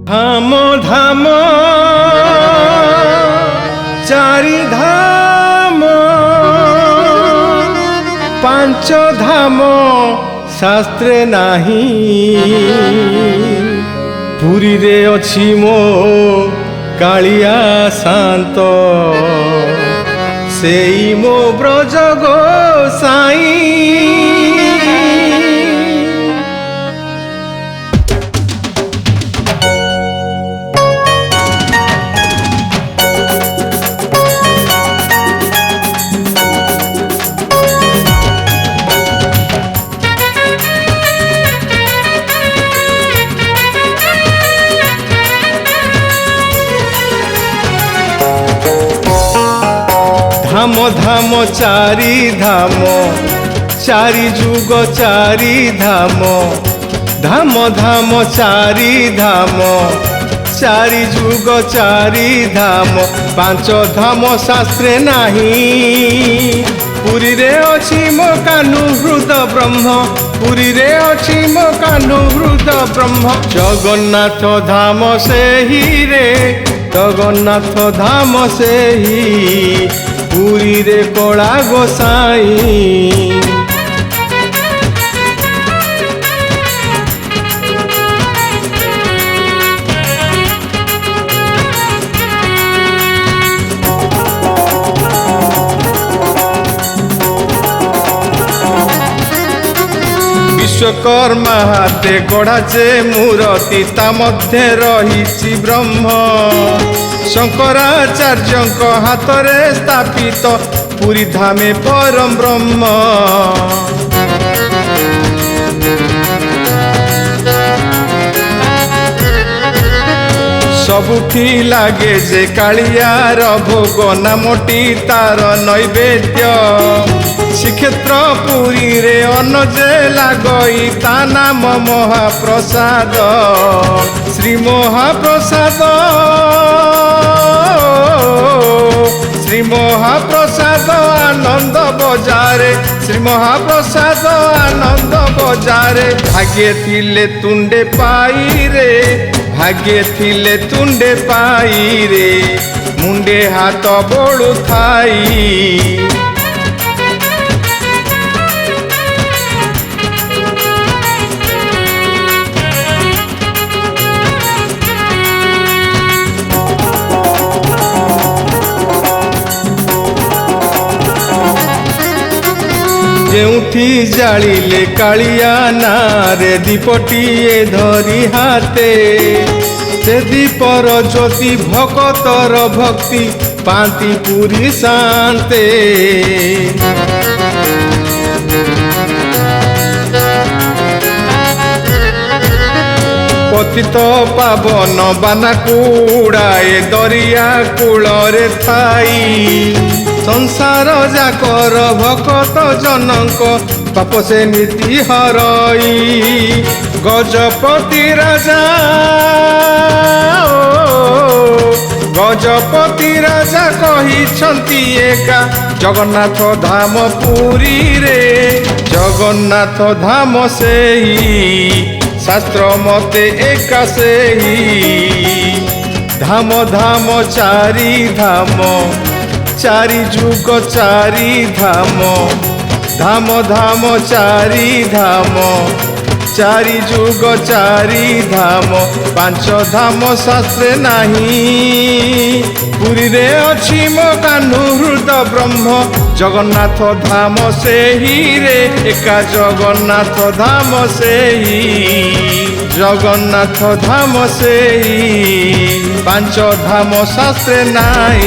ধাম ধাম চারি ধাম পাঁচ ধাম শাস্ত্রে নাহি পুরীরে অছি মো কালিয়া শান্ত সেই মো ব্রজ গোসাই। ধাম ধাম চারি ধাম চারি যুগ চারি ধাম ধাম ধাম চারি ধাম চারি যুগ চারি ধাম পাঁচ ধাম শাস্ত্রে নাহি পুরীরে অছি মো কাহ্নু হৃদ ব্রহ্ম পুরীরে অছি মো কাহ্নু হৃদ ব্রহ্ম জগন্নাথ ধাম সেহি রে জগন্নাথ ধাম সেহি পুরীরে কলা গোসাই। বিশ্বকর্মা হাতে গড়া যে মূরতি তা মধ্যে রহিছি ব্রহ্ম শঙ্করাচার্যଙ୍କ হাতরে স্থাপিত পুরী ধামে পরম ব্রহ্ম। ସବୁଠି ଲାଗେ ଯେ କାଳିଆର ଭୋଗ ନାମଟି ତାର ନୈବେଦ୍ୟ ଶ୍ରୀକ୍ଷେତ୍ର ପୁରୀରେ ଅନ୍ନ ଯେ ଲାଗଇ ତା ନାମ ମହାପ୍ରସାଦ ଶ୍ରୀ ମହାପ୍ରସାଦ ଶ୍ରୀ ମହାପ୍ରସାଦ ଆନନ୍ଦ ବଜାରେ ଶ୍ରୀ ମହାପ୍ରସାଦ ଆନନ୍ଦ ବଜାରେ ଭାଗ୍ୟ ଥିଲେ ତୁଣ୍ଡେ ପାଇରେ ଭାଗ୍ୟ ଥିଲେ ତୁଣ୍ଡେ ପାଇରେ ମୁଣ୍ଡେ ହାତ ବଳୁଥାଇ। ଯେଉଁଠି ଜାଳିଲେ କାଳିଆ ନାଁରେ ଦୀପଟିଏ ଧରି ହାତେ ସେ ଦୀପର ଜ୍ୟୋତି ଭକତର ଭକ୍ତି ପାନ୍ତି ପୁରୀ ଶାନ୍ତେ। ପତିତ ପାବନ ବାନାକୁ ଉଡ଼ାଏ ଦରିଆ କୂଳରେ ଥାଇ ସଂସାର ଯାକର ଭକତ ଜନଙ୍କ ପାପ ସେ ନୀତି ହରଇ ଗଜପତି ରାଜା ଗଜପତି ରାଜା କହିଛନ୍ତି ଏକା ଜଗନ୍ନାଥ ଧାମ ପୁରୀରେ ଜଗନ୍ନାଥ ଧାମ ସେହି শাস্ত্র মতে একা সেই ধাম ধাম চারি ধাম চারি যুগ চারি ধাম ধাম ধাম চারি ধাম চারি যুগ চারি ধাম পাঁচ ধাম শাস্ত্রে নাহি পুরীরে অছি মো কাহ্নু হৃদ ব্রহ্ম জগন্নাথ ধাম সেহি রে একা জগন্নাথ ধাম সেহি জগন্নাথ ধাম সেহি পাঁচ ধাম শাস্ত্রে নাই।